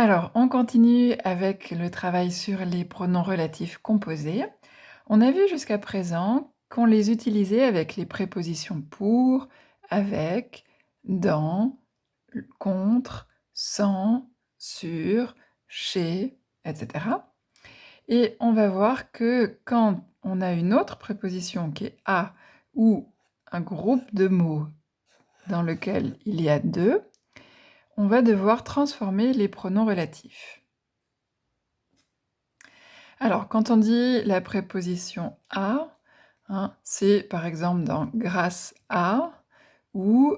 Alors, on continue avec le travail sur les pronoms relatifs composés. On a vu jusqu'à présent qu'on les utilisait avec les prépositions pour, avec, dans, contre, sans, sur, chez, etc. Et on va voir que quand on a une autre préposition qui est à ou un groupe de mots dans lequel il y a deux, on va devoir transformer les pronoms relatifs. Alors, quand on dit la préposition à, c'est par exemple dans grâce à, ou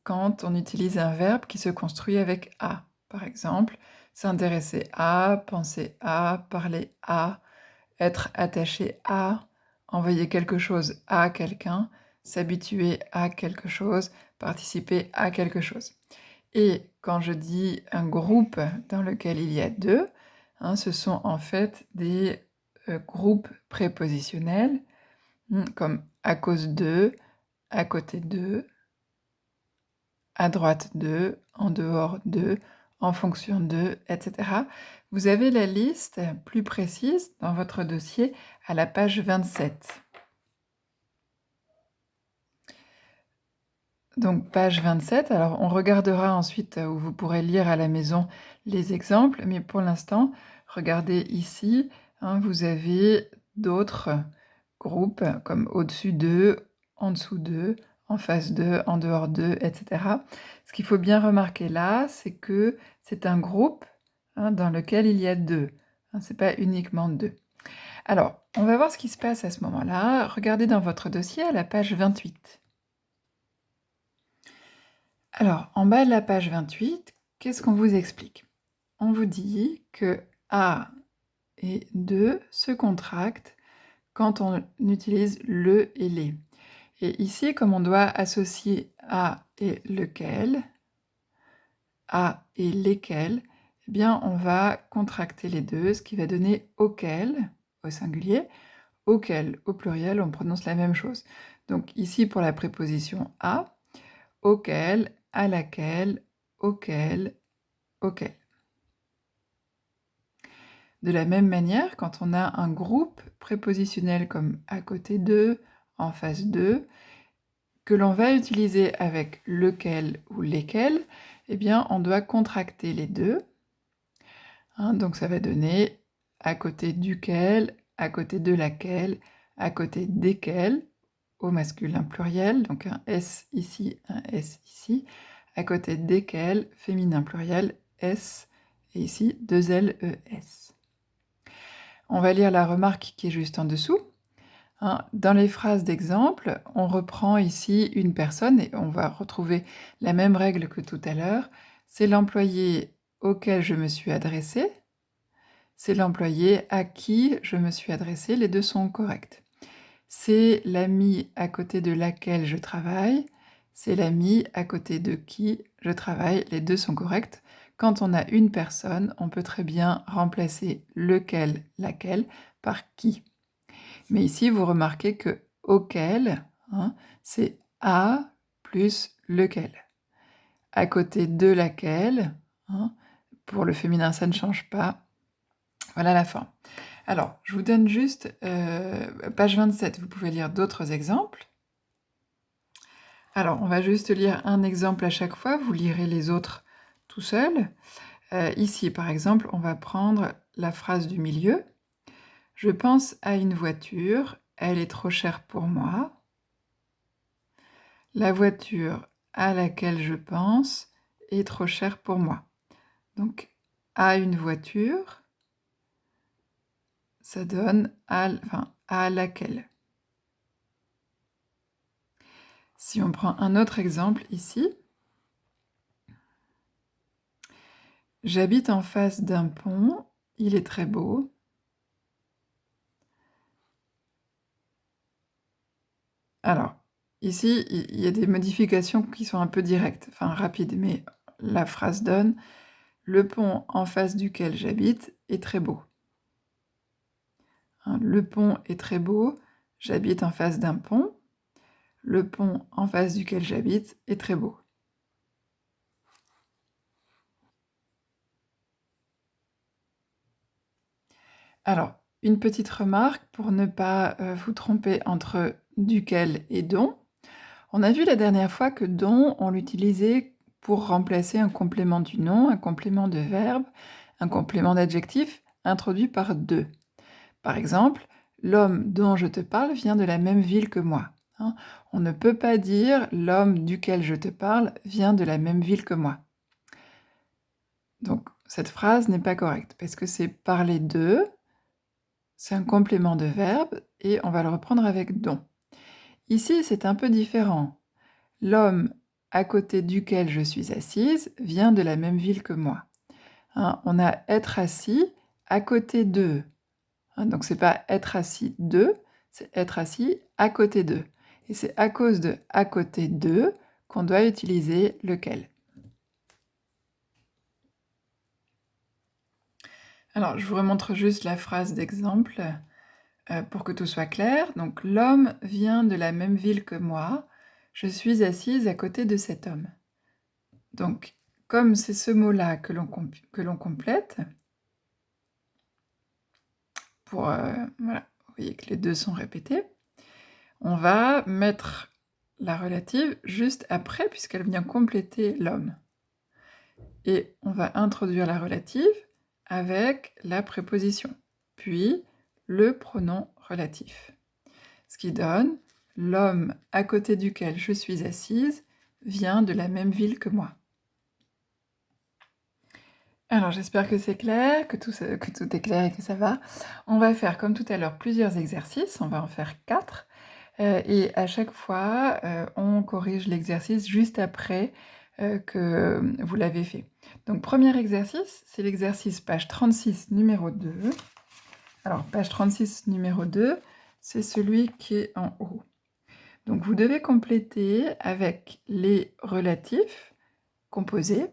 quand on utilise un verbe qui se construit avec à. Par exemple, s'intéresser à, penser à, parler à, être attaché à, envoyer quelque chose à quelqu'un, s'habituer à quelque chose, participer à quelque chose. Et quand je dis un groupe dans lequel il y a deux, ce sont en fait des groupes prépositionnels, comme à cause de, à côté de, à droite de, en dehors de, en fonction de, etc. Vous avez la liste plus précise dans votre dossier à la page 27. Donc page 27, alors on regardera ensuite où vous pourrez lire à la maison les exemples, mais pour l'instant, regardez ici, vous avez d'autres groupes comme au-dessus d'eux, en dessous d'eux, en face d'eux, en dehors d'eux, etc. Ce qu'il faut bien remarquer là, c'est que c'est un groupe dans lequel il y a deux. C'est pas uniquement deux. Alors, on va voir ce qui se passe à ce moment-là. Regardez dans votre dossier à la page 28. Alors, en bas de la page 28, qu'est-ce qu'on vous explique? On vous dit que A et 2 se contractent quand on utilise le et les. Et ici, comme on doit associer A et lequel, A et lesquels, eh bien, on va contracter les deux, ce qui va donner auquel, au singulier, auquel, au pluriel, on prononce la même chose. Donc ici, pour la préposition à, auquel, à laquelle, auquel, auquel. De la même manière, quand on a un groupe prépositionnel comme à côté de, en face de, que l'on va utiliser avec lequel ou lesquels, eh bien, on doit contracter les deux. Donc ça va donner à côté duquel, à côté de laquelle, à côté desquels, au masculin pluriel, donc un S ici, un S ici, à côté desquels, féminin pluriel, S, et ici, deux L, E, S. On va lire la remarque qui est juste en dessous. Dans les phrases d'exemple, on reprend ici une personne et on va retrouver la même règle que tout à l'heure. C'est l'employé auquel je me suis adressé. C'est l'employé à qui je me suis adressé. Les deux sont corrects. C'est l'ami à côté de laquelle je travaille. C'est l'ami à côté de qui je travaille. Les deux sont corrects. Quand on a une personne, on peut très bien remplacer lequel, laquelle par qui. Mais ici, vous remarquez que auquel, c'est à plus lequel. À côté de laquelle, pour le féminin, ça ne change pas. Voilà la fin. Alors, je vous donne juste page 27, vous pouvez lire d'autres exemples. Alors, on va juste lire un exemple à chaque fois, vous lirez les autres tout seul. Ici, par exemple, on va prendre la phrase du milieu. Je pense à une voiture, elle est trop chère pour moi. La voiture à laquelle je pense est trop chère pour moi. Donc, à une voiture, ça donne à laquelle. Si on prend un autre exemple ici, j'habite en face d'un pont, il est très beau. Alors, ici, il y a des modifications qui sont un peu directes, rapides, mais la phrase donne « Le pont en face duquel j'habite est très beau ». Le pont est très beau, j'habite en face d'un pont. Le pont en face duquel j'habite est très beau. Alors, une petite remarque pour ne pas vous tromper entre duquel et dont. On a vu la dernière fois que dont, on l'utilisait pour remplacer un complément du nom, un complément de verbe, un complément d'adjectif introduit par de. Par exemple, l'homme dont je te parle vient de la même ville que moi. Hein. On ne peut pas dire l'homme duquel je te parle vient de la même ville que moi. Donc, cette phrase n'est pas correcte parce que c'est parler de, c'est un complément de verbe et on va le reprendre avec dont. Ici, c'est un peu différent. L'homme à côté duquel je suis assise vient de la même ville que moi. Hein, on a être assis à côté d'eux. Hein, donc c'est pas être assis de, c'est être assis à côté d'eux. Et c'est à cause de à côté d'eux qu'on doit utiliser lequel. Alors, je vous remontre juste la phrase d'exemple pour que tout soit clair. Donc, l'homme vient de la même ville que moi. Je suis assise à côté de cet homme. Donc, comme c'est ce mot-là que l'on complète, pour, voilà, vous voyez que les deux sont répétés, on va mettre la relative juste après, puisqu'elle vient compléter l'homme. Et on va introduire la relative avec la préposition, puis le pronom relatif. Ce qui donne « l'homme à côté duquel je suis assise vient de la même ville que moi ». Alors j'espère que c'est clair, que tout est clair et que ça va. On va faire comme tout à l'heure plusieurs exercices, on va en faire 4. Et à chaque fois, on corrige l'exercice juste après que vous l'avez fait. Donc premier exercice, c'est l'exercice page 36 numéro 2. Alors page 36 numéro 2, c'est celui qui est en haut. Donc vous devez compléter avec les relatifs composés.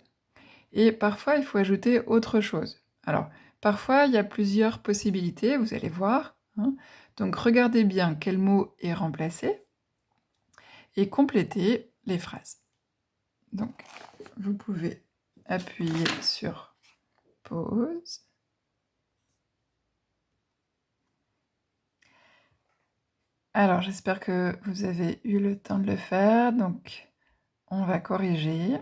Et parfois, il faut ajouter autre chose. Alors, parfois, il y a plusieurs possibilités, vous allez voir. Hein. Donc, regardez bien quel mot est remplacé et complétez les phrases. Donc, vous pouvez appuyer sur pause. Alors, j'espère que vous avez eu le temps de le faire. Donc, on va corriger.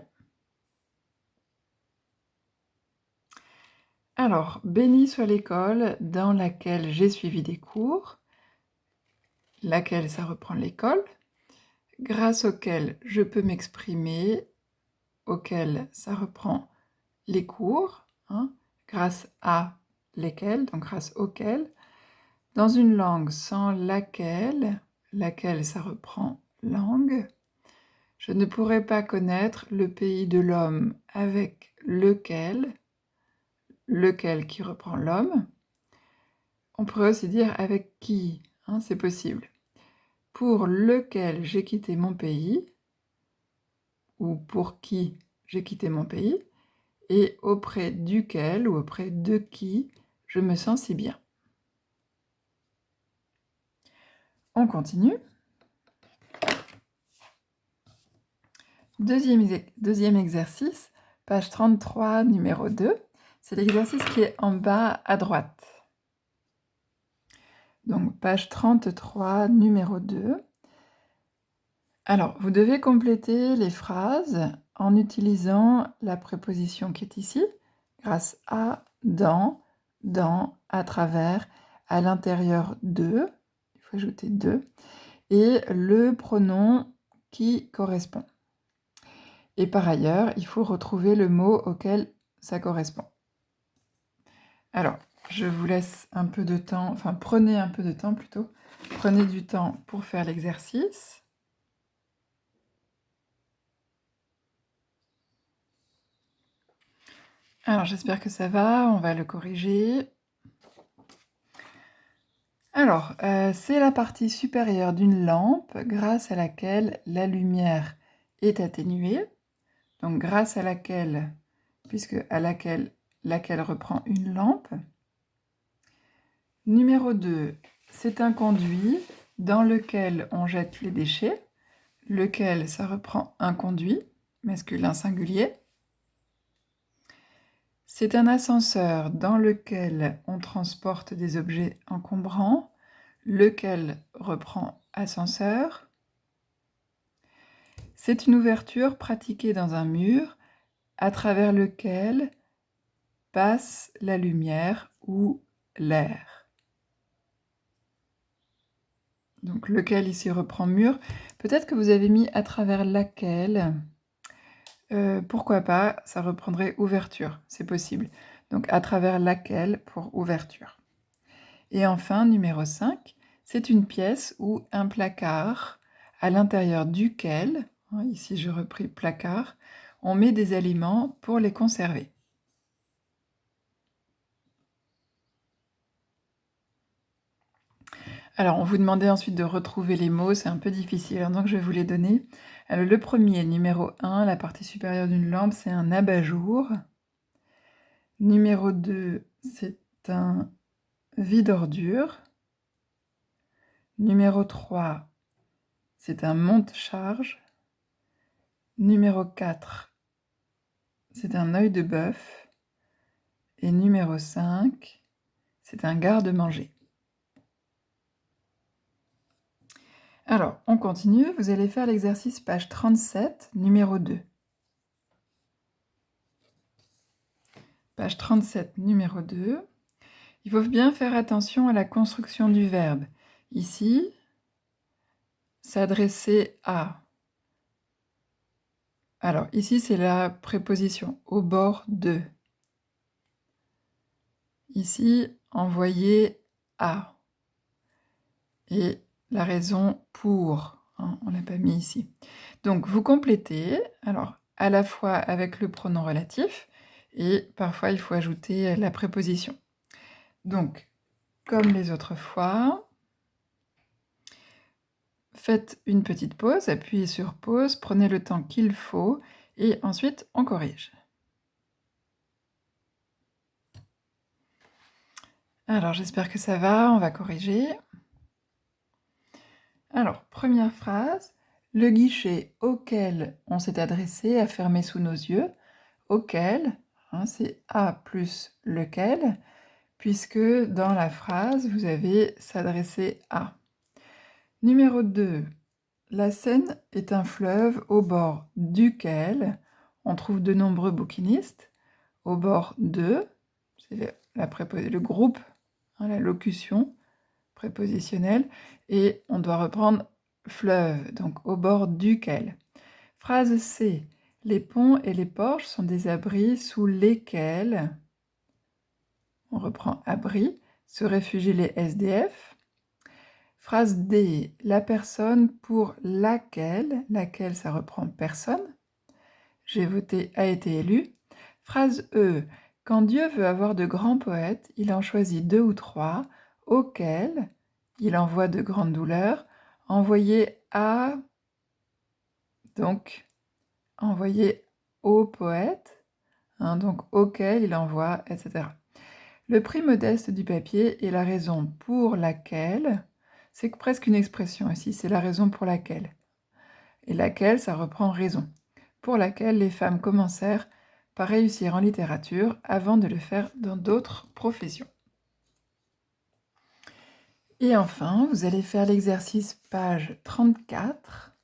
Alors, béni soit l'école dans laquelle j'ai suivi des cours. Laquelle, ça reprend l'école. Grâce auquel je peux m'exprimer, auquel ça reprend les cours, hein, grâce à lesquels, donc grâce auquel, dans une langue sans laquelle, laquelle ça reprend langue, je ne pourrais pas connaître le pays de l'homme avec lequel qui reprend l'homme. On pourrait aussi dire avec qui, hein, c'est possible. Pour lequel j'ai quitté mon pays, ou pour qui j'ai quitté mon pays, et auprès duquel ou auprès de qui je me sens si bien. On continue. Deuxième exercice, page 33, numéro 2. C'est l'exercice qui est en bas à droite. Donc, page 33, numéro 2. Alors, vous devez compléter les phrases en utilisant la préposition qui est ici, grâce à, dans, à travers, à l'intérieur de, il faut ajouter de, et le pronom qui correspond. Et par ailleurs, il faut retrouver le mot auquel ça correspond. Alors, je vous laisse un peu de temps, enfin prenez un peu de temps plutôt, prenez du temps pour faire l'exercice. Alors j'espère que ça va, on va le corriger. Alors, c'est la partie supérieure d'une lampe grâce à laquelle la lumière est atténuée. Donc grâce à laquelle, puisque à laquelle reprend une lampe. Numéro 2, c'est un conduit dans lequel on jette les déchets. Lequel, ça reprend un conduit, masculin singulier. C'est un ascenseur dans lequel on transporte des objets encombrants, lequel reprend ascenseur. C'est une ouverture pratiquée dans un mur à travers lequel passe la lumière ou l'air. Donc lequel ici reprend mur. Peut-être que vous avez mis à travers laquelle. Pourquoi pas, ça reprendrait ouverture, c'est possible. Donc à travers laquelle pour ouverture. Et enfin, numéro 5, c'est une pièce ou un placard à l'intérieur duquel, ici je repris placard, on met des aliments pour les conserver. Alors, on vous demandait ensuite de retrouver les mots, c'est un peu difficile, donc je vais vous les donner. Alors, le premier, numéro 1, la partie supérieure d'une lampe, c'est un abat-jour. Numéro 2, c'est un vide-ordure. Numéro 3, c'est un monte-charge. Numéro 4, c'est un œil de bœuf. Et numéro 5, c'est un garde-manger. Alors, on continue. Vous allez faire l'exercice page 37, numéro 2. Page 37, numéro 2. Il faut bien faire attention à la construction du verbe. Ici, s'adresser à. Alors, ici, c'est la préposition au bord de. Ici, envoyer à. Et la raison pour, on ne l'a pas mis ici. Donc, vous complétez, alors, à la fois avec le pronom relatif, et parfois, il faut ajouter la préposition. Donc, comme les autres fois, faites une petite pause, appuyez sur pause, prenez le temps qu'il faut, et ensuite, on corrige. Alors, j'espère que ça va, on va corriger. Alors, première phrase, le guichet auquel on s'est adressé a fermé sous nos yeux. Auquel, c'est à plus lequel, puisque dans la phrase, vous avez s'adresser à. Numéro 2, la Seine est un fleuve au bord duquel on trouve de nombreux bouquinistes. Au bord de, c'est le groupe, la locution prépositionnelle, et on doit reprendre fleuve, donc au bord duquel. Phrase C. Les ponts et les porches sont des abris sous lesquels, on reprend abri, se réfugient les SDF. Phrase D. La personne pour laquelle ça reprend personne. J'ai voté a été élu. Phrase E. Quand Dieu veut avoir de grands poètes, il en choisit 2 ou 3, auxquels il envoie de grandes douleurs. Envoyer à, donc envoyer au poète, donc auquel il envoie, etc. Le prix modeste du papier est la raison pour laquelle, c'est presque une expression ici, c'est la raison pour laquelle. Et laquelle, ça reprend raison. Pour laquelle les femmes commencèrent par réussir en littérature avant de le faire dans d'autres professions. Et enfin, vous allez faire l'exercice page 34,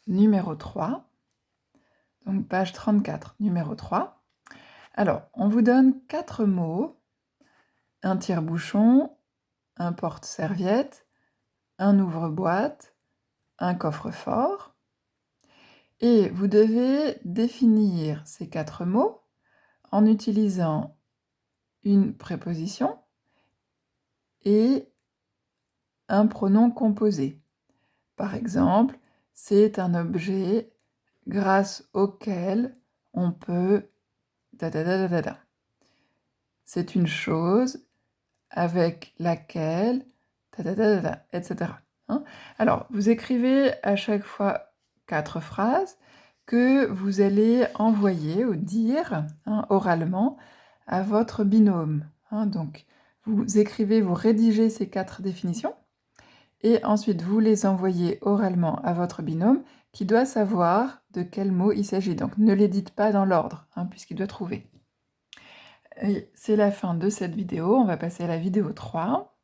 numéro 3. Donc page 34, numéro 3. Alors, on vous donne 4 mots. Un tire-bouchon, un porte-serviette, un ouvre-boîte, un coffre-fort. Et vous devez définir ces 4 mots en utilisant une préposition et un pronom composé. Par exemple, c'est un objet grâce auquel on peut... C'est une chose avec laquelle... etc. Alors, vous écrivez à chaque fois 4 phrases que vous allez envoyer ou dire oralement à votre binôme. Donc, vous écrivez, vous rédigez ces 4 définitions et ensuite vous les envoyez oralement à votre binôme qui doit savoir de quel mot il s'agit. Donc, ne les dites pas dans l'ordre, puisqu'il doit trouver. Oui, c'est la fin de cette vidéo. On va passer à la vidéo 3.